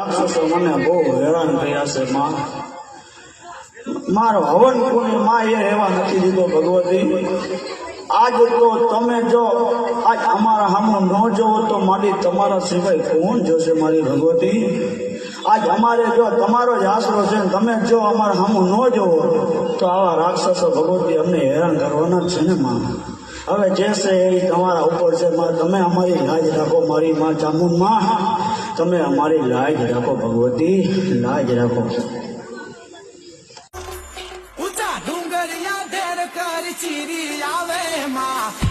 રાક્ષસો મને બહુ હેરાન કર્યા છે માં. મારો હવન કોની માં એ રહેવા નથી દીધો ભગવતી. આજ તો તમે જો આજ અમારા સામુ ન જોવો તો મારી તમારા સિવાય કોણ જોશે મારી ભગવતી. આજ અમારે જો તમારો જ આશરો છે, તમે જો અમારા સામુ ન જોવો તો આવા રાક્ષસો ભગવતી અમને હેરાન કરવાના જ છે ને માં. હવે જે છે એ તમારા ઉપર છે માં. તમે અમારી લાજ રાખો મારી માં ચામુંડ માં. તમે અમારી લાજ રાખો ભગવતી, લાજ રાખો. ઊંચા ડુંગરિયા ધેર કર ચીરી આવે માં.